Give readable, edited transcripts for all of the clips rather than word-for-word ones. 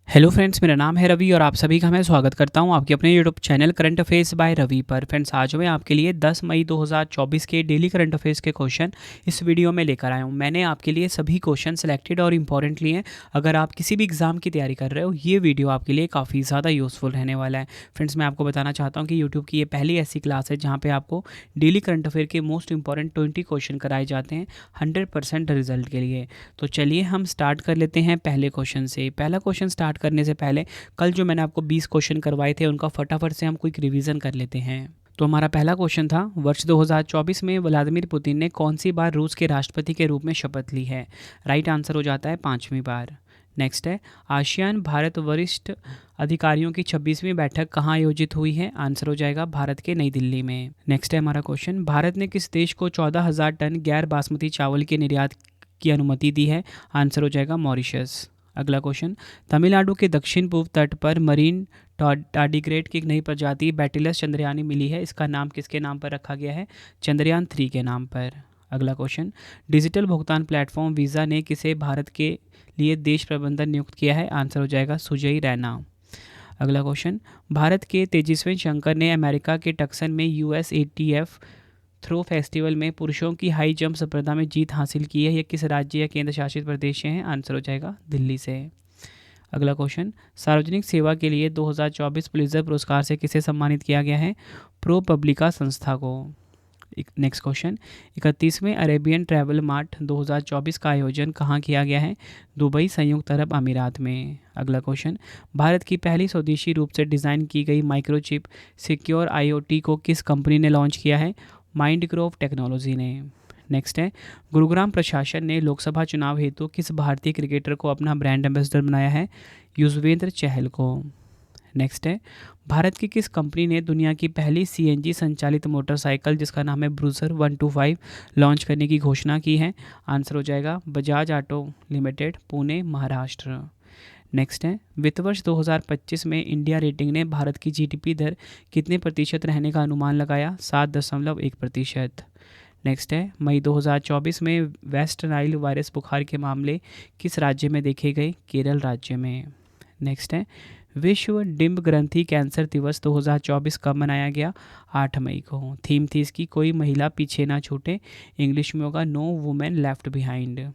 Hello friends, मेरा नाम है रवि और आप सभी का मैं स्वागत करता हूं आपके अपने YouTube channel current affairs by Ravi पर। फ्रेंड्स, आज मैं आपके लिए 10 मई 2024 के डेली करंट अफेयर्स के क्वेश्चन इस वीडियो में लेकर आया हूं। मैंने आपके लिए सभी क्वेश्चन सेलेक्टेड और इंपॉर्टेंट लिए हैं। अगर आप किसी भी एग्जाम की तैयारी कर रहे हो, ये वीडियो आपके लिए काफ़ी ज़्यादा यूज़फुल रहने वाला है। फ्रेंड्स, मैं आपको बताना चाहता हूँ कि यूट्यूब की ये पहली ऐसी क्लास है जहाँ पर आपको डेली करंट अफेयर के मोस्ट इंपॉर्टेंट 20 क्वेश्चन कराए जाते हैं 100% रिजल्ट के लिए। तो चलिए हम स्टार्ट कर लेते हैं पहले क्वेश्चन से। पहला क्वेश्चन स्टार्ट करने से पहले कल जो मैंने आपको 20 क्वेश्चन करवाए थे उनका फटाफट से हम क्विक रिवीजन कर लेते हैं। तो हमारा पहला क्वेश्चन था, वर्ष 2024 में व्लादिमीर पुतिन ने कौन सी बार रूस के राष्ट्रपति के रूप में शपथ ली है? राइट आंसर हो जाता है 5वीं बार। नेक्स्ट है, आसियान भारत वरिष्ठ अधिकारियों की 26वीं बैठक कहाँ आयोजित हुई है? आंसर हो जाएगा भारत के नई दिल्ली में। नेक्स्ट है हमारा क्वेश्चन, भारत ने किस देश को 14,000 टन गैर बासमती चावल के निर्यात की अनुमति दी है? आंसर हो जाएगा मॉरिशस। अगला क्वेश्चन, तमिलनाडु के दक्षिण पूर्व तट पर मरीन टार्डिग्रेड की एक नई प्रजाति बैटिलस चंद्रयानी मिली है। इसका नाम किसके नाम पर रखा गया है? चंद्रयान 3 के नाम पर। अगला क्वेश्चन, डिजिटल भुगतान प्लेटफॉर्म वीज़ा ने किसे भारत के लिए देश प्रबंधन नियुक्त किया है? आंसर हो जाएगा सुजय रैना। अगला क्वेश्चन, भारत के तेजस्वी शंकर ने अमेरिका के टक्सन में USATF थ्रो फेस्टिवल में पुरुषों की हाई जंप स्पर्धा में जीत हासिल की है। यह किस राज्य या केंद्र शासित प्रदेश से है? आंसर हो जाएगा दिल्ली से। अगला क्वेश्चन, सार्वजनिक सेवा के लिए 2024 पुलित्जर पुरस्कार से किसे सम्मानित किया गया है? प्रो पब्लिका संस्था को। नेक्स्ट क्वेश्चन, 31वें अरेबियन ट्रैवल मार्ट 2024 का आयोजन कहाँ किया गया है? दुबई, संयुक्त अरब अमीरात में। अगला क्वेश्चन, भारत की पहली स्वदेशी रूप से डिज़ाइन की गई माइक्रोचिप सिक्योर IoT को किस कंपनी ने लॉन्च किया है? माइंडग्रोव टेक्नोलॉजी ने। नेक्स्ट है, गुरुग्राम प्रशासन ने लोकसभा चुनाव हेतु किस भारतीय क्रिकेटर को अपना ब्रांड एम्बेसडर बनाया है? युजवेंद्र चहल को। नेक्स्ट है, भारत की किस कंपनी ने दुनिया की पहली CNG संचालित मोटरसाइकिल जिसका नाम है ब्रूजर 125 लॉन्च करने की घोषणा की है? आंसर हो जाएगा Bajaj auto limited, Pune, Maharashtra. Next है, वित्त वर्ष 2025 में इंडिया रेटिंग ने भारत की GDP दर कितने प्रतिशत रहने का अनुमान लगाया? 7.1%। नेक्स्ट है, मई 2024 में वेस्ट नाइल वायरस बुखार के मामले किस राज्य में देखे गए? केरल राज्य में। नेक्स्ट है, विश्व डिंब ग्रंथि कैंसर दिवस 2024 कब मनाया गया? 8 मई को। थीम थी इसकी कोई महिला पीछे ना छूटे। इंग्लिश में होगा नो वुमेन लेफ्ट बिहाइंड।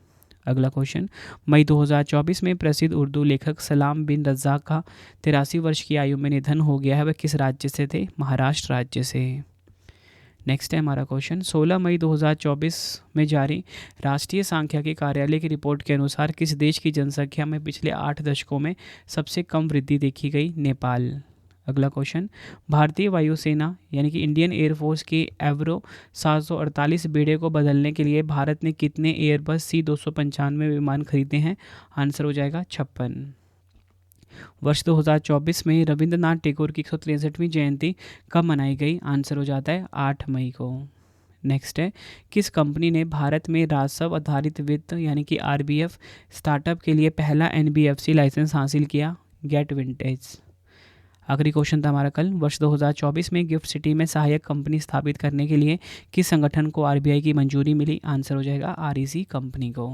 अगला क्वेश्चन, मई 2024 में प्रसिद्ध उर्दू लेखक सलाम बिन रज़ाक का 83 वर्ष की आयु में निधन हो गया है। वह किस राज्य से थे? महाराष्ट्र राज्य से। नेक्स्ट है हमारा क्वेश्चन, 16 मई 2024 में जारी राष्ट्रीय सांख्यिकी कार्यालय की रिपोर्ट के अनुसार किस देश की जनसंख्या में पिछले 8 दशकों में सबसे कम वृद्धि देखी गई? नेपाल। अगला क्वेश्चन, भारतीय वायुसेना यानी कि इंडियन एयरफोर्स के एवरो 748 बेड़े को बदलने के लिए भारत ने कितने एयरबस C295 विमान खरीदे हैं? आंसर हो जाएगा 56। वर्ष 2024 में रविंद्रनाथ टैगोर की 163वीं जयंती कब मनाई गई? आंसर हो जाता है 8 मई को। नेक्स्ट है, किस कंपनी ने भारत में राजस्व आधारित वित्त यानी कि RBF स्टार्टअप के लिए पहला NBFC लाइसेंस हासिल किया? Gate vintage. आखिरी क्वेश्चन था हमारा कल, वर्ष 2024 में गिफ्ट सिटी में सहायक कंपनी स्थापित करने के लिए किस संगठन को RBI की मंजूरी मिली? आंसर हो जाएगा REC कंपनी को।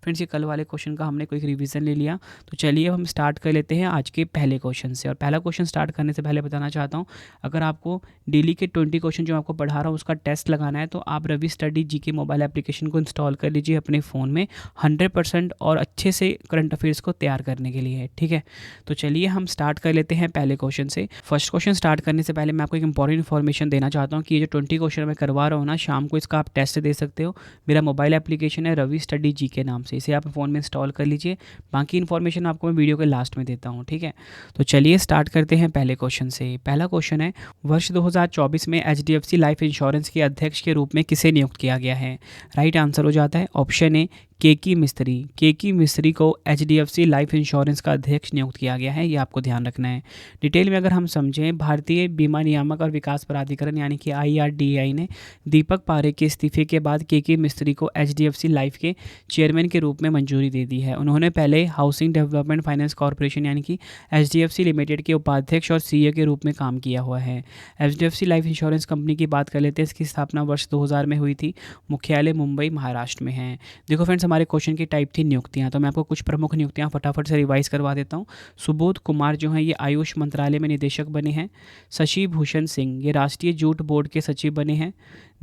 फ्रेंड्स, ये कल वाले क्वेश्चन का हमने कोई रिवीजन ले लिया। तो चलिए अब हम स्टार्ट कर लेते हैं आज के पहले क्वेश्चन से। और पहला क्वेश्चन स्टार्ट करने से पहले बताना चाहता हूँ, अगर आपको डेली के 20 क्वेश्चन जो आपको पढ़ा रहा हूँ उसका टेस्ट लगाना है तो आप Ravi study GK mobile application को इंस्टॉल कर लीजिए अपने फ़ोन में 100% और अच्छे से करंट अफेयर्स को तैयार करने के लिए। ठीक है, तो चलिए हम स्टार्ट कर लेते हैं पहले क्वेश्चन से। फर्स्ट क्वेश्चन स्टार्ट करने से पहले मैं आपको एक इंपॉर्टेंट इन्फॉर्मेशन देना चाहता हूँ कि ये जो 20 क्वेश्चन मैं करवा रहा हूँ ना, शाम को इसका आप टेस्ट दे सकते हो। मेरा मोबाइल एप्लीकेशन है रवि स्टडी GK नाम से, इसे आप फ़ोन में इंस्टॉल कर लीजिए। बाकी इन्फॉर्मेशन आपको मैं वीडियो के लास्ट में देता हूँ। ठीक है, तो चलिए स्टार्ट करते हैं पहले क्वेश्चन से। पहला क्वेश्चन है, वर्ष 2024 में HDFC लाइफ इंश्योरेंस के अध्यक्ष के रूप में किसे नियुक्त किया गया है? राइट आंसर हो जाता है ऑप्शन ए केकी मिस्त्री। केकी मिस्त्री को HDFC लाइफ इंश्योरेंस का अध्यक्ष नियुक्त किया गया है, ये आपको ध्यान रखना है। डिटेल डिटेल में अगर हम समझें, भारतीय बीमा नियामक और विकास प्राधिकरण यानी कि IRDAI ने दीपक पारेख के इस्तीफे के बाद KK मिस्त्री को HDFC लाइफ के चेयरमैन के रूप में मंजूरी दे दी है। उन्होंने पहले हाउसिंग डेवलपमेंट फाइनेंस कॉरपोरेशन यानी कि HDFC लिमिटेड के उपाध्यक्ष और CEO के रूप में काम किया हुआ है। HDFC लाइफ इंश्योरेंस कंपनी की बात कर लेते हैं। इसकी स्थापना वर्ष 2000 में हुई थी। मुख्यालय मुंबई महाराष्ट्र में है। देखो फ्रेंड्स, हमारे क्वेश्चन की टाइप थी नियुक्तियां, तो मैं आपको कुछ प्रमुख नियुक्तियां फटाफट से रिवाइज करवा देता हूं। सुबोध कुमार जो हैं ये आयुष मंत्रालय में निदेशक बने हैं। शशि भूषण सिंह ये राष्ट्रीय जूट बोर्ड के सचिव बने हैं।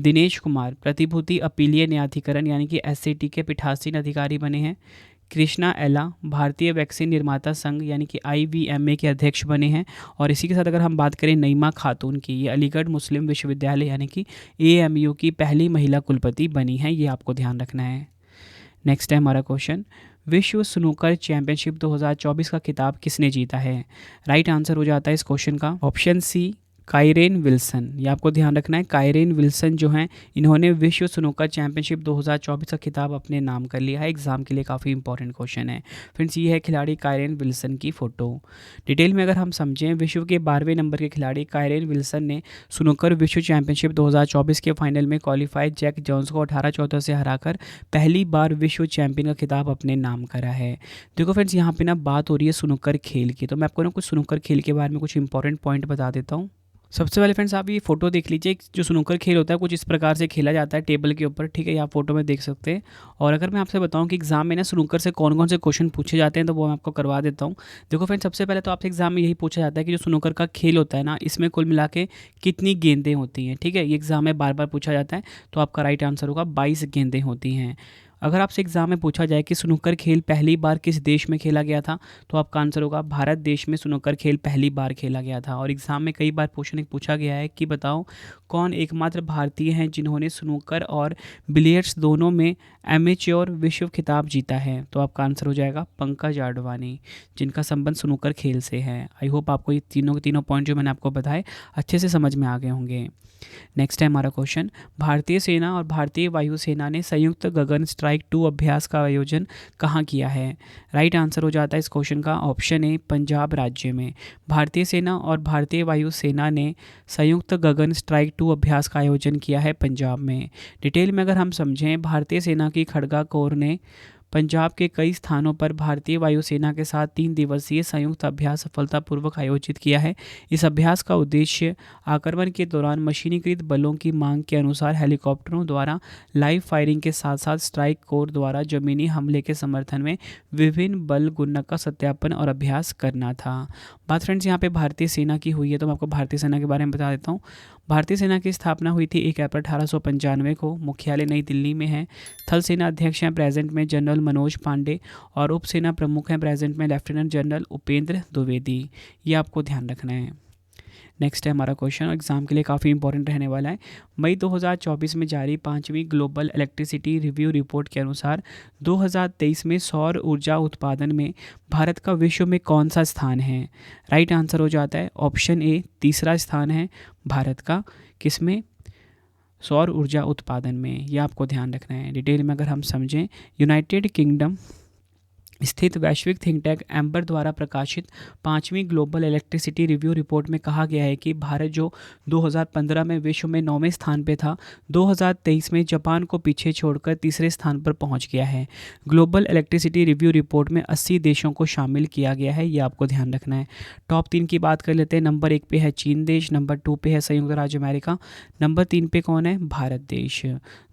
दिनेश कुमार प्रतिभूति अपीलीय न्यायाधिकरण यानी कि SAT के पीठासीन अधिकारी बने हैं। कृष्णा एला भारतीय वैक्सीन निर्माता संघ यानी कि IVMA के अध्यक्ष बने हैं। और इसी के साथ अगर हम बात करें नईमा खातून की, ये अलीगढ़ मुस्लिम विश्वविद्यालय यानी कि AMU की पहली महिला कुलपति बनी हैं। ये आपको ध्यान रखना है। नेक्स्ट है हमारा क्वेश्चन, विश्व स्नूकर चैंपियनशिप 2024 का खिताब किसने जीता है? राइट आंसर हो जाता है इस क्वेश्चन का ऑप्शन सी, काइरेन विल्सन। ये आपको ध्यान रखना है। काइरेन विल्सन जो हैं इन्होंने विश्व स्नूकर चैंपियनशिप 2024 का खिताब अपने नाम कर लिया है। एग्जाम के लिए काफ़ी इंपॉर्टेंट क्वेश्चन है फ्रेंड्स। ये है खिलाड़ी काइरेन विल्सन की फ़ोटो। डिटेल में अगर हम समझें, विश्व के 12वें नंबर के खिलाड़ी काइरेन विल्सन ने स्नूकर विश्व चैंपियनशिप 2024 के फाइनल में क्वालिफाइड जैक जोन्स को 18-14 से हराकर पहली बार विश्व चैंपियन का खिताब अपने नाम करा है। देखो फ्रेंड्स, यहाँ पे ना बात हो रही है स्नूकर खेल की, तो मैं आपको ना कुछ स्नूकर खेल के बारे में कुछ इंपॉर्टेंट पॉइंट बता देता हूँ। सबसे पहले फ्रेंड्स आप ये फोटो देख लीजिए। जो स्नूकर खेल होता है कुछ इस प्रकार से खेला जाता है टेबल के ऊपर, ठीक है, ये आप फोटो में देख सकते हैं। और अगर मैं आपसे बताऊं कि एग्जाम में ना स्नूकर से कौन कौन से क्वेश्चन पूछे जाते हैं, तो वो मैं आपको करवा देता हूं। देखो फ्रेंड्स, सबसे पहले तो आपसे एग्जाम में यही पूछा जाता है कि जो स्नूकर का खेल होता है ना, इसमें कुल मिला के कितनी गेंदें होती हैं, ठीक है। ये एग्जाम में बार बार पूछा जाता है, तो आपका राइट आंसर होगा 22 गेंदें होती हैं। अगर आपसे एग्जाम में पूछा जाए कि स्नूकर खेल पहली बार किस देश में खेला गया था, तो आपका आंसर होगा भारत देश में स्नूकर खेल पहली बार खेला गया था। और एग्जाम में कई बार पूछा गया है कि बताओ कौन एकमात्र भारतीय हैं जिन्होंने स्नूकर और बिलियर्ड्स दोनों में एमेच्योर विश्व खिताब जीता है, तो आपका आंसर हो जाएगा पंकज आडवाणी, जिनका संबंध स्नूकर खेल से है। आई होप आपको ये तीनों के तीनों पॉइंट जो मैंने आपको बताए अच्छे से समझ में आ गए होंगे। नेक्स्ट है हमारा क्वेश्चन, भारतीय सेना और भारतीय वायुसेना ने संयुक्त गगन स्ट्राइक 2 अभ्यास का आयोजन कहाँ किया है? राइट आंसर हो जाता है इस क्वेश्चन का ऑप्शन ए, पंजाब राज्य में। भारतीय सेना और भारतीय वायुसेना ने संयुक्त गगन स्ट्राइक 2 अभ्यास का आयोजन किया है पंजाब में। डिटेल में अगर हम समझें, भारतीय सेना की खड़गा कोर ने पंजाब के कई स्थानों पर भारतीय वायुसेना के साथ 3 दिवसीय संयुक्त अभ्यास सफलतापूर्वक आयोजित किया है। इस अभ्यास का उद्देश्य आक्रमण के दौरान मशीनीकृत बलों की मांग के अनुसार हेलीकॉप्टरों द्वारा लाइव फायरिंग के साथ साथ स्ट्राइक कोर द्वारा जमीनी हमले के समर्थन में विभिन्न बल गुणक का सत्यापन और अभ्यास करना था। बात फ्रेंड्स यहाँ पे भारतीय सेना की हुई है, तो मैं आपको भारतीय सेना के बारे में बता देता हूँ। भारतीय सेना की स्थापना हुई थी 1 अप्रैल 1895 को। मुख्यालय नई दिल्ली में है। थल सेना अध्यक्ष हैं प्रेजेंट में जनरल मनोज पांडे, और उप सेना प्रमुख हैं प्रेजेंट में लेफ्टिनेंट जनरल उपेंद्र द्विवेदी। ये आपको ध्यान रखना है। नेक्स्ट है हमारा क्वेश्चन, एग्जाम के लिए काफ़ी इंपॉर्टेंट रहने वाला है। मई 2024 में जारी 5वीं ग्लोबल इलेक्ट्रिसिटी रिव्यू रिपोर्ट के अनुसार 2023 में सौर ऊर्जा उत्पादन में भारत का विश्व में कौन सा स्थान है? राइट आंसर हो जाता है ऑप्शन ए, तीसरा स्थान है भारत का। किसमें? सौर ऊर्जा उत्पादन में। ये आपको ध्यान रखना है। डिटेल में अगर हम समझें, यूनाइटेड किंगडम स्थित वैश्विक थिंक टैंक एम्बर द्वारा प्रकाशित 5वीं ग्लोबल इलेक्ट्रिसिटी रिव्यू रिपोर्ट में कहा गया है कि भारत जो 2015 में विश्व में 9वें स्थान पे था, 2023 में जापान को पीछे छोड़कर तीसरे स्थान पर पहुंच गया है। ग्लोबल इलेक्ट्रिसिटी रिव्यू रिपोर्ट में 80 देशों को शामिल किया गया है। ये आपको ध्यान रखना है। टॉप 3 की बात कर लेते हैं। नंबर 1 पे है चीन देश, नंबर 2 पे है संयुक्त राज्य अमेरिका, नंबर 3 पे कौन है? भारत देश।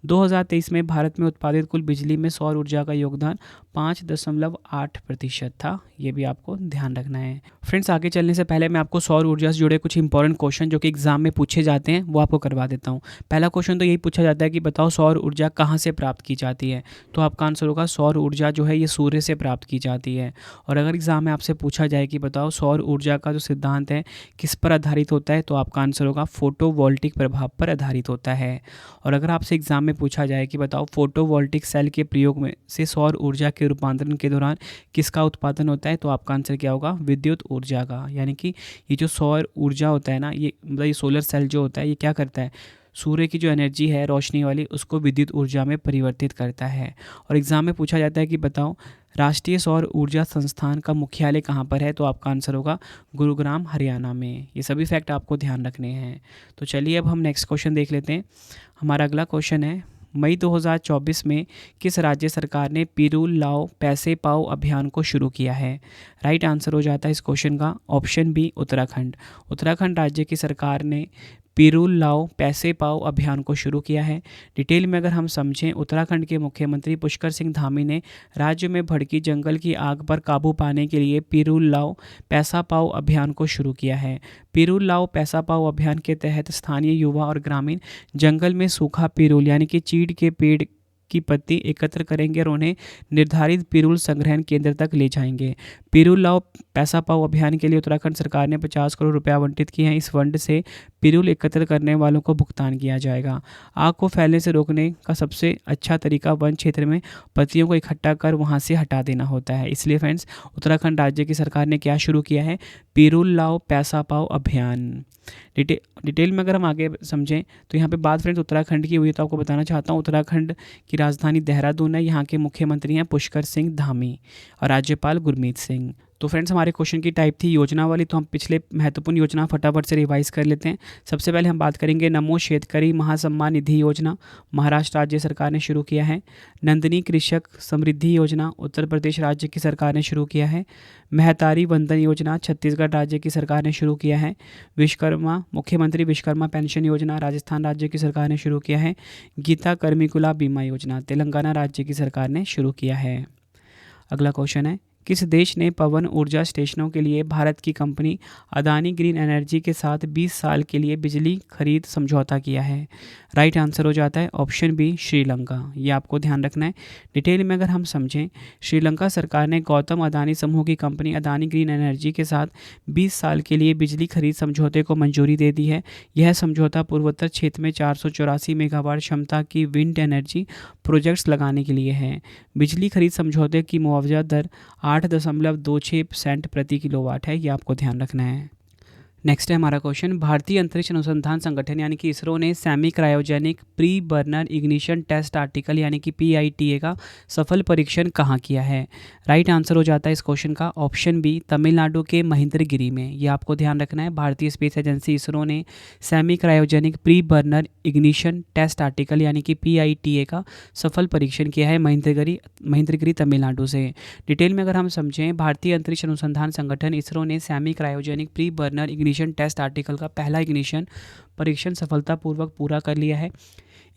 2023 में भारत में उत्पादित कुल बिजली में सौर ऊर्जा का योगदान 5.8% था। ये भी आपको ध्यान रखना है। फ्रेंड्स, आगे चलने से पहले मैं आपको सौर ऊर्जा से जुड़े कुछ इंपॉर्टेंट क्वेश्चन जो कि एग्जाम में पूछे जाते हैं वो आपको करवा देता हूँ। पहला क्वेश्चन तो यही पूछा जाता है कि बताओ सौर ऊर्जा कहाँ से प्राप्त की जाती है, तो आपका आंसर होगा सौर ऊर्जा जो है ये सूर्य से प्राप्त की जाती है। और अगर एग्जाम में आपसे पूछा जाए कि बताओ सौर ऊर्जा का जो सिद्धांत है किस पर आधारित होता है, तो आपका आंसर होगा फोटोवोल्टिक प्रभाव पर आधारित होता है। और अगर आपसे एग्जाम में पूछा जाए कि बताओ फोटोवोल्टिक सेल के प्रयोग में से सौर ऊर्जा के रूपांतरण के दौरान किसका उत्पादन होता है, तो आपका आंसर क्या होगा? विद्युत ऊर्जा का। यानी कि ये जो सौर ऊर्जा होता है ना, ये मतलब ये सोलर सेल जो होता है ये क्या करता है? सूर्य की जो एनर्जी है रोशनी वाली, उसको विद्युत ऊर्जा में परिवर्तित करता है। और एग्जाम में पूछा जाता है कि बताओ राष्ट्रीय सौर ऊर्जा संस्थान का मुख्यालय कहाँ पर है? तो आपका आंसर होगा गुरुग्राम, हरियाणा में। ये सभी फैक्ट आपको ध्यान रखने हैं। तो चलिए अब हम नेक्स्ट क्वेश्चन देख लेते हैं। हमारा अगला क्वेश्चन है, मई 2024 में किस राज्य सरकार ने पिरूल लाओ पैसे पाओ अभियान को शुरू किया है? राइट आंसर हो जाता है इस क्वेश्चन का ऑप्शन बी, उत्तराखंड। उत्तराखंड राज्य की सरकार ने पिरूल लाओ पैसे पाओ अभियान को शुरू किया है। डिटेल में अगर हम समझें, उत्तराखंड के मुख्यमंत्री पुष्कर सिंह धामी ने राज्य में भड़की जंगल की आग पर काबू पाने के लिए पिरूल लाओ पैसा पाओ अभियान को शुरू किया है। पिरूल लाओ पैसा पाओ अभियान के तहत स्थानीय युवा और ग्रामीण जंगल में सूखा पिरूल यानी कि चीड़ के पेड़ की पत्ती एकत्र करेंगे और उन्हें निर्धारित पिरूल संग्रहण केंद्र तक ले जाएंगे। पिरूल लाओ पैसा पाओ अभियान के लिए उत्तराखंड सरकार ने 50 करोड़ रुपए आवंटित किए हैं। इस फंड से पिरूल एकत्र करने वालों को भुगतान किया जाएगा। आग को फैलने से रोकने का सबसे अच्छा तरीका वन क्षेत्र में पत्तियों को इकट्ठा कर वहां से हटा देना होता है। इसलिए फ्रेंड्स, उत्तराखंड राज्य की सरकार ने क्या शुरू किया है? पिरूल लाओ पैसा पाओ अभियान। डिटेल में अगर हम आगे समझें तो यहाँ पे बात फ्रेंड्स उत्तराखंड की हुई है, तो आपको बताना चाहता हूँ उत्तराखंड की राजधानी देहरादून है। यहाँ के मुख्यमंत्री हैं पुष्कर सिंह धामी और राज्यपाल गुरमीत सिंह। तो फ्रेंड्स, हमारे क्वेश्चन की टाइप थी योजना वाली, तो हम पिछले महत्वपूर्ण योजना फटाफट से रिवाइज कर लेते हैं। सबसे पहले हम बात करेंगे नमो शेतकरी महासम्मान निधि योजना, महाराष्ट्र राज्य सरकार ने शुरू किया है। नंदिनी कृषक समृद्धि योजना उत्तर प्रदेश राज्य की सरकार ने शुरू किया है। महतारी वंदन योजना छत्तीसगढ़ राज्य की सरकार ने शुरू किया है। विश्वकर्मा मुख्यमंत्री विश्वकर्मा पेंशन योजना राजस्थान राज्य की सरकार ने शुरू किया है। गीता कर्मिकुला बीमा योजना तेलंगाना राज्य की सरकार ने शुरू किया है। अगला क्वेश्चन है, किस देश ने पवन ऊर्जा स्टेशनों के लिए भारत की कंपनी अदानी ग्रीन एनर्जी के साथ 20 साल के लिए बिजली खरीद समझौता किया है? राइट आंसर हो जाता है ऑप्शन बी, श्रीलंका। ये आपको ध्यान रखना है। डिटेल में अगर हम समझें, श्रीलंका सरकार ने गौतम अदानी समूह की कंपनी अदानी ग्रीन एनर्जी के साथ 20 साल के लिए बिजली खरीद समझौते को मंजूरी दे दी है। यह समझौता पूर्वोत्तर क्षेत्र में 484 मेगावाट क्षमता की विंड एनर्जी प्रोजेक्ट्स लगाने के लिए है। बिजली खरीद समझौते की मुआवजा दर 8.26 सेंट प्रति किलोवाट है। ये आपको ध्यान रखना है। नेक्स्ट है हमारा क्वेश्चन, भारतीय अंतरिक्ष अनुसंधान संगठन यानी कि इसरो ने semi cryogenic pre burner ignition test article यानी कि PITA का सफल परीक्षण कहाँ किया है? राइट आंसर हो जाता है इस क्वेश्चन का ऑप्शन बी, तमिलनाडु के महेंद्रगिरी में। ये आपको ध्यान रखना है। भारतीय स्पेस एजेंसी इसरो ने semi cryogenic pre burner ignition test article यानी कि PITA का सफल परीक्षण किया है महेंद्रगिरी तमिलनाडु से। डिटेल में अगर हम समझें, भारतीय अंतरिक्ष अनुसंधान संगठन इसरो ने semi cryogenic pre burner ignition test article का पहला इग्निशन परीक्षण सफलतापूर्वक पूरा कर लिया है।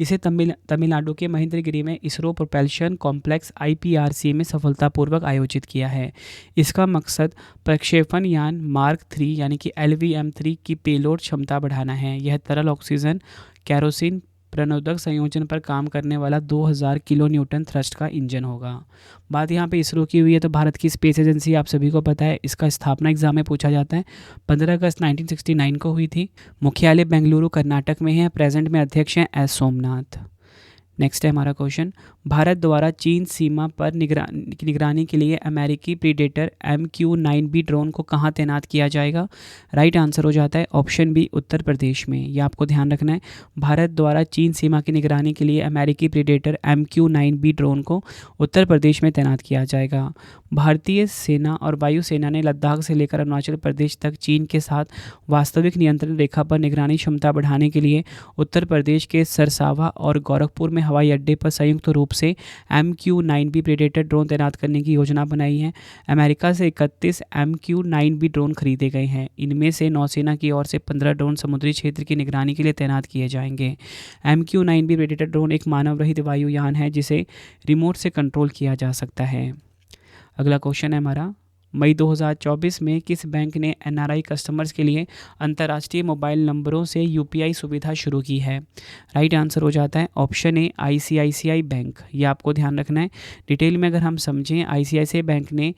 इसे तमिलनाडु के महेंद्रगिरी में इसरो प्रोपल्शन कॉम्प्लेक्स IPRC में सफलतापूर्वक आयोजित किया है। इसका मकसद प्रक्षेपण यान मार्क 3 यानी कि LVM-3 की पेलोड क्षमता बढ़ाना है। यह तरल ऑक्सीजन कैरोसिन प्रणोदक संयोजन पर काम करने वाला 2000 किलो न्यूटन थ्रस्ट का इंजन होगा। बात यहाँ पे इसरो की हुई है, तो भारत की स्पेस एजेंसी आप सभी को पता है, इसका स्थापना एग्जाम में पूछा जाता है। 15 अगस्त 1969 को हुई थी। मुख्यालय बेंगलुरु कर्नाटक में है। प्रेजेंट में अध्यक्ष हैं S सोमनाथ। नेक्स्ट है हमारा क्वेश्चन, भारत द्वारा चीन सीमा पर निगरानी के लिए अमेरिकी प्रीडेटर MQ-9B ड्रोन को कहाँ तैनात किया जाएगा? राइट आंसर हो जाता है ऑप्शन बी, उत्तर प्रदेश में। ये आपको ध्यान रखना है। भारत द्वारा चीन सीमा की निगरानी के लिए अमेरिकी प्रीडेटर MQ-9B ड्रोन को उत्तर प्रदेश में तैनात किया जाएगा। भारतीय सेना और वायुसेना ने लद्दाख से लेकर अरुणाचल प्रदेश तक चीन के साथ वास्तविक नियंत्रण रेखा पर निगरानी क्षमता बढ़ाने के लिए उत्तर प्रदेश के सरसावा और गोरखपुर में हवाई अड्डे पर संयुक्त रूप से MQ-9B प्रेडेटर ड्रोन तैनात करने की योजना बनाई है। अमेरिका से 31 MQ-9B ड्रोन खरीदे गए हैं। इनमें से नौसेना की ओर से 15 ड्रोन समुद्री क्षेत्र की निगरानी के लिए तैनात किए जाएंगे। MQ-9B प्रेडेटर ड्रोन एक मानव रहित वायुयान है जिसे रिमोट से कंट्रोल किया जा सकता है। अगला क्वेश्चन है हमारा, मई 2024 में किस बैंक ने NRI कस्टमर्स के लिए अंतर्राष्ट्रीय मोबाइल नंबरों से UPI सुविधा शुरू की है? राइट आंसर हो जाता है ऑप्शन ए, ICICI बैंक। ये आपको ध्यान रखना है। डिटेल में अगर हम समझें, ICICI बैंक ने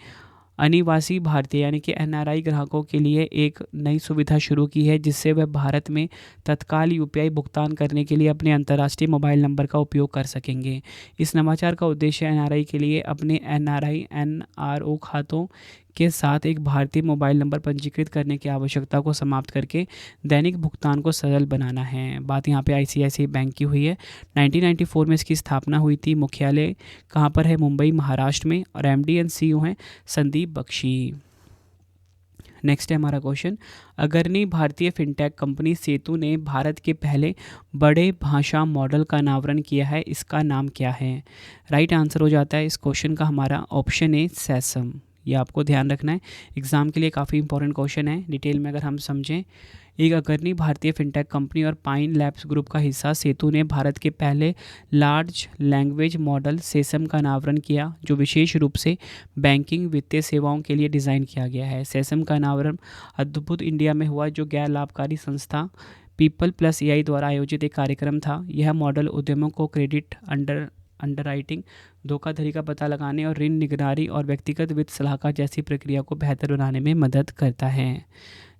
अनिवासी भारतीय यानी कि NRI ग्राहकों के लिए एक नई सुविधा शुरू की है जिससे वह भारत में तत्काल UPI भुगतान करने के लिए अपने अंतर्राष्ट्रीय मोबाइल नंबर का उपयोग कर सकेंगे। इस नवाचार का उद्देश्य NRI के लिए अपने NRI NRO खातों के साथ एक भारतीय मोबाइल नंबर पंजीकृत करने की आवश्यकता को समाप्त करके दैनिक भुगतान को सरल बनाना है। बात यहाँ पे आईसीआईसीआई बैंक की हुई है। 1994 में इसकी स्थापना हुई थी। मुख्यालय कहाँ पर है? मुंबई, महाराष्ट्र में। और एमडी एंड सीईओ हैं संदीप बख्शी। नेक्स्ट है हमारा क्वेश्चन, अग्रणी भारतीय फिनटेक कंपनी सेतु ने भारत के पहले बड़े भाषा मॉडल का अनावरण किया है, इसका नाम क्या है? राइट आंसर हो जाता है इस क्वेश्चन का हमारा ऑप्शन ए सैसम। ये आपको ध्यान रखना है, एग्जाम के लिए काफ़ी इंपॉर्टेंट क्वेश्चन है। डिटेल में अगर हम समझें, एक अग्रणी भारतीय फिनटेक कंपनी और पाइन लैब्स ग्रुप का हिस्सा सेतु ने भारत के पहले लार्ज लैंग्वेज मॉडल सेसम का अनावरण किया, जो विशेष रूप से बैंकिंग वित्तीय सेवाओं के लिए डिज़ाइन किया गया है। सेसम का अनावरण अद्भुत इंडिया में हुआ, जो गैर लाभकारी संस्था पीपल प्लस एआई द्वारा आयोजित एक कार्यक्रम था। यह मॉडल उद्यमों को क्रेडिट अंडरराइटिंग, धोखाधड़ी का पता लगाने और ऋण निगरानी और व्यक्तिगत वित्त सलाहकार जैसी प्रक्रिया को बेहतर बनाने में मदद करता है।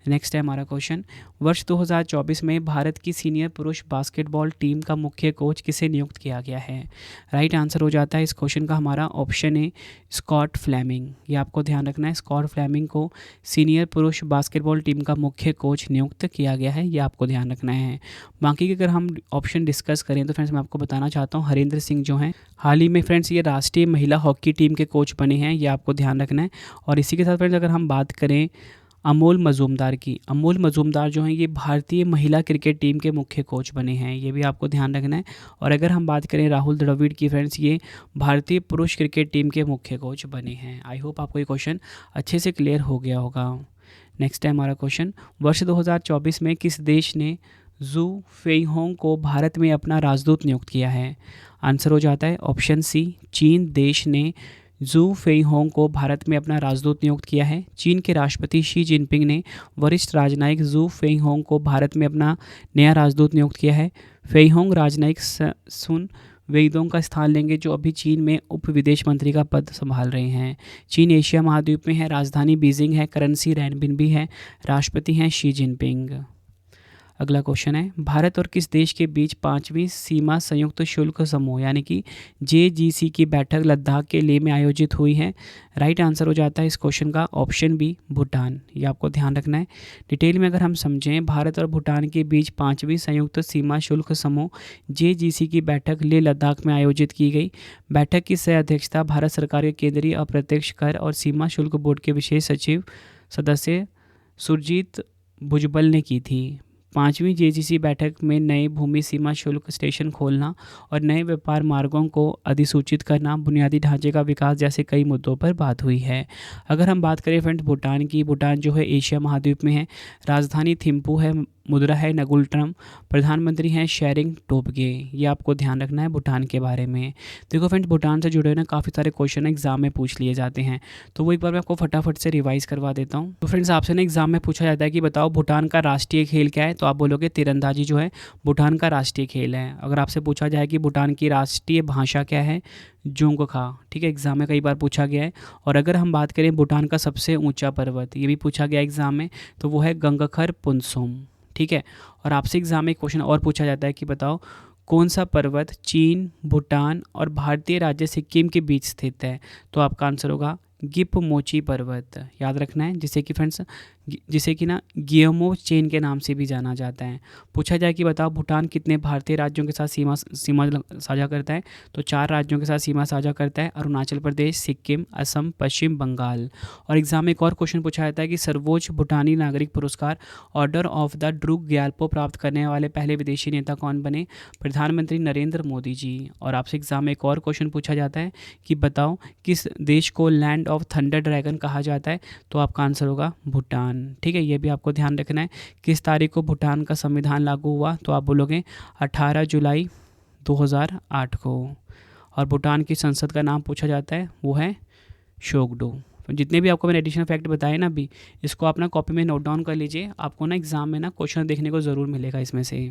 नेक्स्ट है हमारा क्वेश्चन, वर्ष 2024 में भारत की सीनियर पुरुष बास्केटबॉल टीम का मुख्य कोच किसे नियुक्त किया गया है? राइट आंसर हो जाता है इस क्वेश्चन का हमारा ऑप्शन ए स्कॉट फ्लेमिंग। ये आपको ध्यान रखना है, स्कॉट फ्लेमिंग को सीनियर पुरुष बास्केटबॉल टीम का मुख्य कोच नियुक्त किया गया है, ये आपको ध्यान रखना है। बाकी अगर हम ऑप्शन डिस्कस करें तो फ्रेंड्स मैं आपको बताना चाहता हूँ, हरेंद्र सिंह जो हैं हाल ही में फ्रेंड्स ये राष्ट्रीय महिला हॉकी टीम के कोच बने हैं, ये आपको ध्यान रखना है। और इसी के साथ फ्रेंड्स अगर हम बात करें अमोल मजूमदार की, अमोल मजूमदार जो हैं ये भारतीय महिला क्रिकेट टीम के मुख्य कोच बने हैं, ये भी आपको ध्यान रखना है। और अगर हम बात करें राहुल द्रविड़ की फ्रेंड्स, ये भारतीय पुरुष क्रिकेट टीम के मुख्य कोच बने हैं। आई होप आपको ये क्वेश्चन अच्छे से क्लियर हो गया होगा। नेक्स्ट है हमारा क्वेश्चन, वर्ष 2024 में किस देश ने जू फेईहोंग को भारत में अपना राजदूत नियुक्त किया है? आंसर हो जाता है ऑप्शन सी, चीन देश ने जू फेईहोंग को भारत में अपना राजदूत नियुक्त किया है। चीन के राष्ट्रपति शी जिनपिंग ने वरिष्ठ राजनयिक जू फेईहोंग को भारत में अपना नया राजदूत नियुक्त किया है। फेईहोंग राजनयिक सुन वेइदोंग का स्थान लेंगे, जो अभी चीन में उप विदेश मंत्री का पद संभाल रहे हैं। चीन एशिया महाद्वीप में है, राजधानी बीजिंग है, करेंसी रेनबिनबी है, राष्ट्रपति हैं शी जिनपिंग। अगला क्वेश्चन है, भारत और किस देश के बीच 5वीं सीमा संयुक्त शुल्क समूह यानी कि JGC की बैठक लद्दाख के लेह में आयोजित हुई है? राइट आंसर हो जाता है इस क्वेश्चन का ऑप्शन बी, भूटान। ये आपको ध्यान रखना है। डिटेल में अगर हम समझें, भारत और भूटान के बीच 5वीं संयुक्त सीमा शुल्क समूह JGC की बैठक लेह लद्दाख में आयोजित की गई। बैठक की सह अध्यक्षता भारत सरकार के केंद्रीय अप्रत्यक्ष कर और सीमा शुल्क बोर्ड के विशेष सचिव सदस्य सुरजीत भुजबल ने की थी। 5वीं JGC बैठक में नए भूमि सीमा शुल्क स्टेशन खोलना और नए व्यापार मार्गों को अधिसूचित करना, बुनियादी ढांचे का विकास जैसे कई मुद्दों पर बात हुई है। अगर हम बात करें फ्रेंड्स भूटान की, भूटान जो है एशिया महाद्वीप में है, राजधानी थिम्पू है, मुद्रा है नगुलट्रम, प्रधानमंत्री हैं शेरिंग टोब्गे। ये आपको ध्यान रखना है भूटान के बारे में। देखो फ्रेंड्स, भूटान से जुड़े ना काफ़ी सारे क्वेश्चन एग्जाम में पूछ लिए जाते हैं, तो वो एक बार मैं आपको फटाफट से रिवाइज करवा देता हूँ। तो फ्रेंड्स आपसे ना एग्जाम में पूछा जाता है कि बताओ भूटान का राष्ट्रीय खेल क्या है, तो आप बोलोगे तीरंदाजी जो है भूटान का राष्ट्रीय खेल है। अगर आपसे पूछा जाए कि भूटान की राष्ट्रीय भाषा क्या है, जोंगखा, ठीक है, एग्जाम में कई बार पूछा गया है। और अगर हम बात करें भूटान का सबसे ऊंचा पर्वत, ये भी पूछा गया एग्जाम में, तो वो है गंगखर पुनसुम, ठीक है। और आपसे एग्जाम में एक क्वेश्चन और पूछा जाता है कि बताओ कौन सा पर्वत चीन, भूटान और भारतीय राज्य सिक्किम के बीच स्थित है, तो आपका आंसर होगा गिप मोची पर्वत। याद रखना है, जिसे कि फ्रेंड्स जिसे कि ना गियोमो चेन के नाम से भी जाना जाता है। पूछा जाए कि बताओ भूटान कितने भारतीय राज्यों के साथ सीमा साझा करता है, तो 4 राज्यों के साथ सीमा साझा करता है, अरुणाचल प्रदेश, सिक्किम, असम, पश्चिम बंगाल। और एग्जाम में एक और क्वेश्चन पूछा जाता है कि सर्वोच्च भूटानी नागरिक पुरस्कार order of the Druk Gyalpo प्राप्त करने वाले पहले विदेशी नेता कौन बने? प्रधानमंत्री नरेंद्र मोदी जी। और आपसे एग्जाम में एक और क्वेश्चन पूछा जाता है कि बताओ किस देश को लैंड ऑफ थंडर ड्रैगन कहा जाता है, तो आपका आंसर होगा भूटान, ठीक है। ये भी आपको ध्यान रखना है। किस तारीख को भूटान का संविधान लागू हुआ, तो आप बोलोगे 18 जुलाई 2008 को। और भूटान की संसद का नाम पूछा जाता है, वो है शोगडो। तो जितने भी आपको मैंने एडिशनल फैक्ट बताए ना अभी, इसको आप ना कॉपी में नोट डाउन कर लीजिए, आपको ना एग्जाम में ना क्वेश्चन देखने को ज़रूर मिलेगा इसमें से।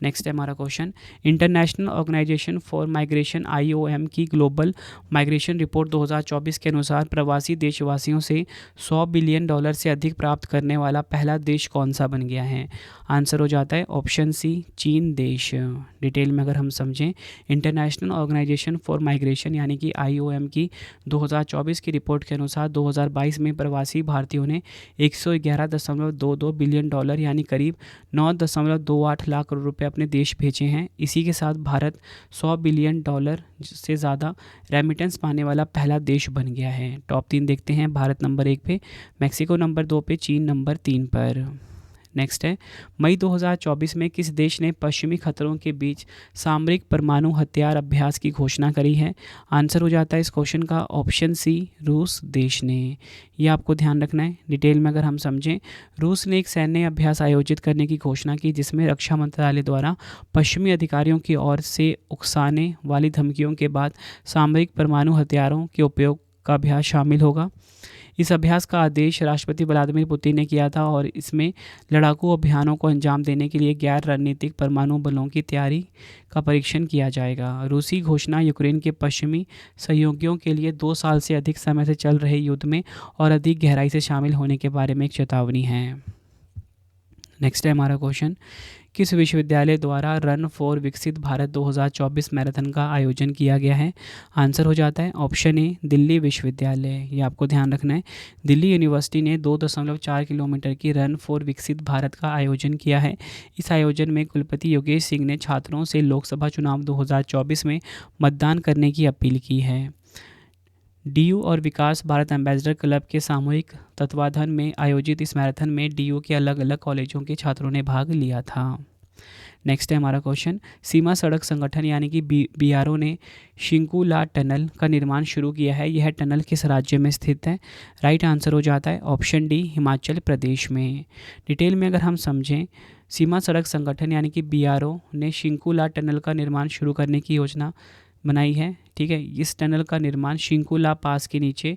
नेक्स्ट है हमारा question, international organization for migration IOM की ग्लोबल माइग्रेशन रिपोर्ट 2024 के अनुसार प्रवासी देशवासियों से $100 बिलियन से अधिक प्राप्त करने वाला पहला देश कौन सा बन गया है। आंसर हो जाता है ऑप्शन सी, चीन देश। डिटेल में अगर हम समझें, इंटरनेशनल ऑर्गेनाइजेशन फॉर माइग्रेशन यानी कि IOM की 2024 की रिपोर्ट के अनुसार 2022 में प्रवासी भारतीयों ने $111.22 बिलियन यानी करीब 9.28 लाख करोड़ रुपए अपने देश भेजे हैं। इसी के साथ भारत $100 बिलियन से ज़्यादा रेमिटेंस पाने वाला पहला देश बन गया है। टॉप 3 देखते हैं, भारत नंबर 1 पे, मैक्सिको नंबर 2 पे, चीन नंबर 3 पर। नेक्स्ट है, मई 2024 में किस देश ने पश्चिमी खतरों के बीच सामरिक परमाणु हथियार अभ्यास की घोषणा करी है। आंसर हो जाता है इस क्वेश्चन का ऑप्शन सी, रूस देश ने। ये आपको ध्यान रखना है। डिटेल में अगर हम समझें, रूस ने एक सैन्य अभ्यास आयोजित करने की घोषणा की जिसमें रक्षा मंत्रालय द्वारा पश्चिमी अधिकारियों की ओर से उकसाने वाली धमकियों के बाद सामरिक परमाणु हथियारों के उपयोग का अभ्यास शामिल होगा। इस अभ्यास का आदेश राष्ट्रपति व्लादिमीर पुतिन ने किया था और इसमें लड़ाकू अभियानों को अंजाम देने के लिए गैर रणनीतिक परमाणु बलों की तैयारी का परीक्षण किया जाएगा। रूसी घोषणा यूक्रेन के पश्चिमी सहयोगियों के लिए 2 साल से अधिक समय से चल रहे युद्ध में और अधिक गहराई से शामिल होने के बारे में एक चेतावनी है। नेक्स्ट है हमारा क्वेश्चन, किस विश्वविद्यालय द्वारा रन फॉर विकसित भारत 2024 मैराथन का आयोजन किया गया है। आंसर हो जाता है ऑप्शन ए, दिल्ली विश्वविद्यालय। ये आपको ध्यान रखना है। दिल्ली यूनिवर्सिटी ने 2.4 किलोमीटर की रन फॉर विकसित भारत का आयोजन किया है। इस आयोजन में कुलपति योगेश सिंह ने छात्रों से लोकसभा चुनाव 2024 में मतदान करने की अपील की है। DU और विकास भारत एम्बेसडर क्लब के सामूहिक तत्वाधान में आयोजित इस मैराथन में DU के अलग अलग कॉलेजों के छात्रों ने भाग लिया था। नेक्स्ट है हमारा क्वेश्चन, सीमा सड़क संगठन यानी कि BRO ने शिंकुला टनल का निर्माण शुरू किया है। यह टनल किस राज्य में स्थित है। राइट आंसर हो जाता है ऑप्शन डी, हिमाचल प्रदेश में। डिटेल में अगर हम समझें, सीमा सड़क संगठन यानी कि BRO ने शिंकुला टनल का निर्माण शुरू करने की योजना बनाई है। ठीक है, इस टनल का निर्माण शिंकुला पास के नीचे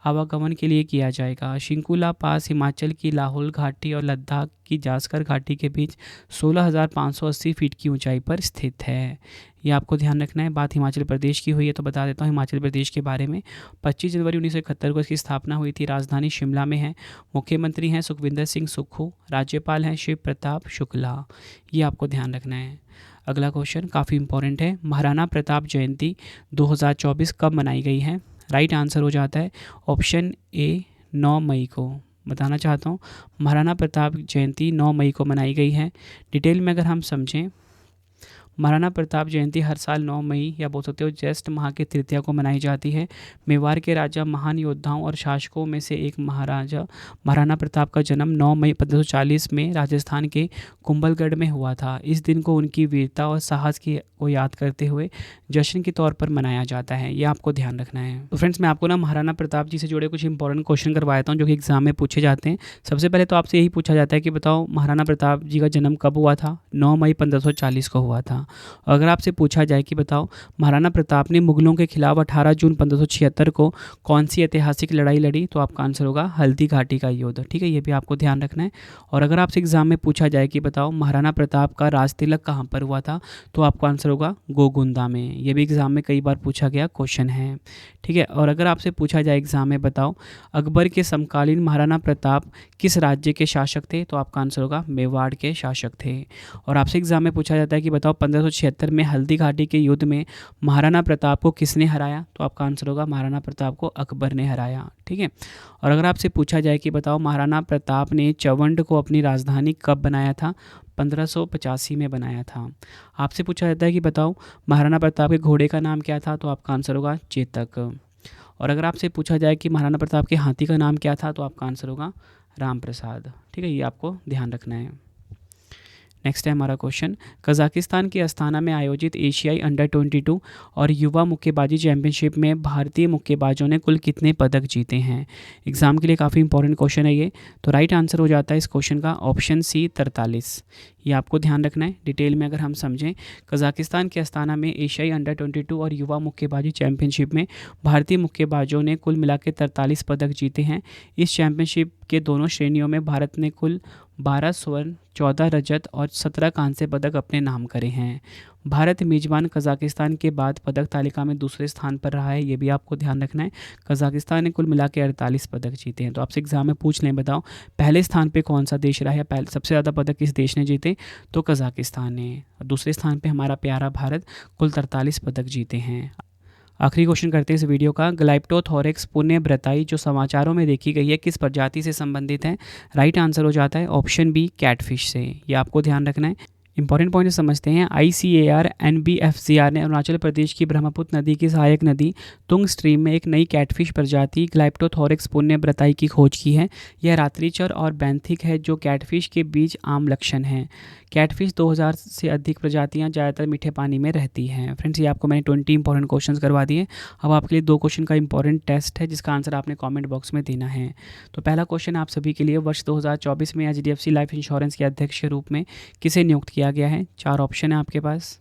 आवागमन के लिए किया जाएगा। शिंकुला पास हिमाचल की लाहौल घाटी और लद्दाख की जास्कर घाटी के बीच 16,580 फीट की ऊंचाई पर स्थित है। ये आपको ध्यान रखना है। बात हिमाचल प्रदेश की हुई है तो बता देता हूँ हिमाचल प्रदेश के बारे में। 25 जनवरी 1971 को इसकी स्थापना हुई थी। राजधानी शिमला में है। मुख्यमंत्री हैं सुखविंदर सिंह सुक्खू। राज्यपाल हैं शिव प्रताप शुक्ला। ये आपको ध्यान रखना है। अगला क्वेश्चन काफ़ी इंपॉर्टेंट है। महाराणा प्रताप जयंती 2024 कब मनाई गई है। राइट आंसर हो जाता है ऑप्शन ए, 9 मई को। बताना चाहता हूँ, महाराणा प्रताप जयंती 9 मई को मनाई गई है। डिटेल में अगर हम समझें, महाराणा प्रताप जयंती हर साल 9 मई या बोल सकते हो ज्येष्ठ माह के तृतीया को मनाई जाती है। मेवाड़ के राजा, महान योद्धाओं और शासकों में से एक महाराणा प्रताप का जन्म 9 मई 1540 में राजस्थान के कुंभलगढ़ में हुआ था। इस दिन को उनकी वीरता और साहस को याद करते हुए जश्न के तौर पर मनाया जाता है। ये आपको ध्यान रखना है। तो फ्रेंड्स, मैं आपको ना महाराणा प्रताप जी से जुड़े कुछ इंपॉर्टेंट क्वेश्चन करवाता हूँ जो कि एग्जाम में पूछे जाते हैं। सबसे पहले तो आपसे यही पूछा जाता है कि बताओ महाराणा प्रताप जी का जन्म कब हुआ था। 9 मई 1540 को हुआ था। अगर आपसे पूछा जाए कि बताओ महाराणा प्रताप ने मुगलों के खिलाफ 18 जून 1576 को कौन सी ऐतिहासिक लड़ाई लड़ी, तो आपका आंसर होगा हल्दी घाटी का युद्ध। ठीक है, ये भी आपको ध्यान रखना है। और अगर आपसे एग्जाम में पूछा जाए कि बताओ महाराणा प्रताप का राज तिलक कहाँ पर हुआ था, तो आपका आंसर होगा गोगुंदा में। ये भी एग्जाम में कई बार पूछा गया क्वेश्चन है। ठीक है, और अगर आपसे पूछा जाए एग्जाम में बताओ अकबर के समकालीन महाराणा प्रताप किस राज्य के शासक थे, तो आपका आंसर होगा मेवाड़ के शासक थे। और आपसे एग्जाम में पूछा जाता है कि बताओ 1576 में हल्दी घाटी के युद्ध में महाराणा प्रताप को किसने हराया, तो आपका आंसर होगा महाराणा प्रताप को अकबर ने हराया। ठीक है, और अगर आपसे पूछा जाए कि बताओ महाराणा प्रताप ने चवंड को अपनी राजधानी कब बनाया था, 1585 में बनाया था। आपसे पूछा जाता है कि बताओ महाराणा प्रताप के घोड़े का नाम क्या था, तो आपका आंसर होगा चेतक। और अगर आपसे पूछा जाए कि महाराणा प्रताप के हाथी का नाम क्या था, तो आपका आंसर होगा राम प्रसाद। ठीक है, ये आपको ध्यान रखना है। नेक्स्ट है हमारा क्वेश्चन, कजाकिस्तान के अस्ताना में आयोजित एशियाई अंडर 22 और युवा मुक्केबाजी चैंपियनशिप में भारतीय मुक्केबाजों ने कुल कितने पदक जीते हैं। एग्जाम के लिए काफ़ी इंपॉर्टेंट क्वेश्चन है ये। तो राइट आंसर हो जाता है इस क्वेश्चन का ऑप्शन सी, 43। ये आपको ध्यान रखना है। डिटेल में अगर हम समझें, कजाकिस्तान के अस्ताना में एशियाई अंडर 22 और युवा मुक्केबाजी चैंपियनशिप में भारतीय मुक्केबाजों ने कुल मिला के 43 पदक जीते हैं। इस चैंपियनशिप के दोनों श्रेणियों में भारत ने कुल 12 स्वर्ण, 14 रजत और 17 कांस्य पदक अपने नाम करे हैं। भारत मेजबान कजाकिस्तान के बाद पदक तालिका में दूसरे स्थान पर रहा है, ये भी आपको ध्यान रखना है। कजाकिस्तान ने कुल मिला के 48 पदक जीते हैं। तो आपसे एग्जाम में पूछ लें, बताओ पहले स्थान पे कौन सा देश रहा है, पहले सबसे ज़्यादा पदक किस देश ने जीते? तो कजाकिस्तान ने। और दूसरे स्थान पे हमारा प्यारा भारत कुल 43 पदक जीते हैं। आखिरी क्वेश्चन करते हैं इस वीडियो का। ग्लाइप्टोथोरेक्स पुण्यव्रताई जो समाचारों में देखी गई है किस प्रजाति से संबंधित है? राइट आंसर हो जाता है ऑप्शन बी, कैटफिश से। ये आपको ध्यान रखना है। इंपॉर्टेंट पॉइंट समझते हैं। ICAR NBFCR ने अरुणाचल प्रदेश की ब्रह्मपुत्र नदी की सहायक नदी तुंग स्ट्रीम में एक नई कैटफिश प्रजाति ग्लाइप्टोथोरेक्स पुण्यव्रताई की खोज की है। यह रात्रिचर और बैंथिक है जो कैटफिश के बीच आम लक्षण हैं। कैटफिश 2000 से अधिक प्रजातियां ज़्यादातर मीठे पानी में रहती हैं। फ्रेंड्स, ये आपको मैंने 20 इंपॉर्टेंट क्वेश्चंस करवा दिए। अब आपके लिए 2 क्वेश्चन का इंपॉर्टेंट टेस्ट है जिसका आंसर आपने कमेंट बॉक्स में देना है। तो पहला क्वेश्चन आप सभी के लिए, वर्ष 2024 में HDFC लाइफ इंश्योरेंस के अध्यक्ष के रूप में किसे नियुक्त किया गया है? 4 ऑप्शन है आपके पास।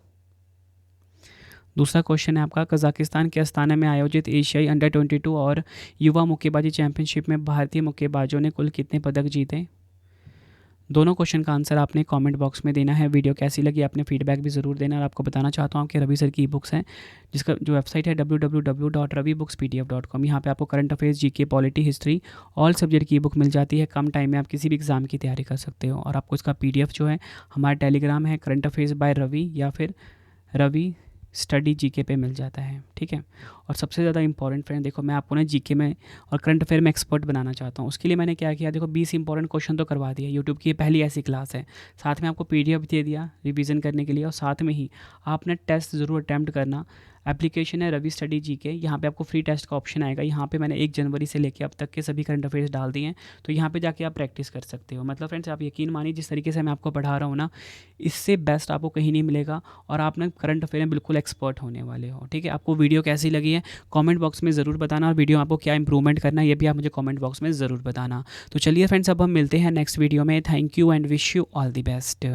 दूसरा क्वेश्चन है आपका, कजाकिस्तान के अस्ताना में आयोजित एशियाई अंडर 22 और युवा मुक्केबाजी चैंपियनशिप में भारतीय मुक्केबाजों ने कुल कितने पदक जीते? दोनों क्वेश्चन का आंसर आपने कमेंट बॉक्स में देना है। वीडियो कैसी लगी आपने फीडबैक भी ज़रूर देना। और आपको बताना चाहता हूँ कि रवि सर की ई बुक्स हैं जिसका जो वेबसाइट है www.ravibookspdf.com। यहाँ पे आपको current affairs, GK, polity, history all subject की ई बुक मिल जाती है। कम टाइम में आप किसी भी एग्जाम की तैयारी कर सकते हो। और आपको इसका PDF जो है हमारा टेलीग्राम है करंट अफेयर्स बाय रवि या फिर रवि स्टडी GK पे मिल जाता है, ठीक है। और सबसे ज़्यादा इंपॉर्टेंट फ्रेंड देखो, मैं आपको ना GK में और करंट अफेयर में एक्सपर्ट बनाना चाहता हूँ। उसके लिए मैंने क्या किया, देखो 20 इंपॉर्टेंट क्वेश्चन तो करवा दिया। यूट्यूब की पहली ऐसी क्लास है, साथ में आपको PDF दे दिया रिवीजन करने के लिए। और साथ में ही आपने टेस्ट ज़रूर अटैम्प्ट करना। एप्लीकेशन है रवि स्टडी GK, यहाँ पे आपको फ्री टेस्ट का ऑप्शन आएगा। यहाँ पे मैंने 1 जनवरी से लेकर अब तक के सभी करंट अफेयर्स डाल दिए हैं, तो यहाँ पे जाके आप प्रैक्टिस कर सकते हो। मतलब फ्रेंड्स, आप यकीन मानिए जिस तरीके से मैं आपको पढ़ा रहा हूँ ना, इससे बेस्ट आपको कहीं नहीं मिलेगा। और आप ना करंट अफेयर में बिल्कुल एक्सपर्ट होने वाले हो, ठीक है। आपको वीडियो कैसी लगी है कमेंट बॉक्स में ज़रूर बताना। और वीडियो में आपको क्या इंप्रूवमेंट करना है ये भी आप मुझे कमेंट बॉक्स में ज़रूर बताना। तो चलिए फ्रेंड्स, अब हम मिलते हैं नेक्स्ट वीडियो में। Thank you and wish you all the best.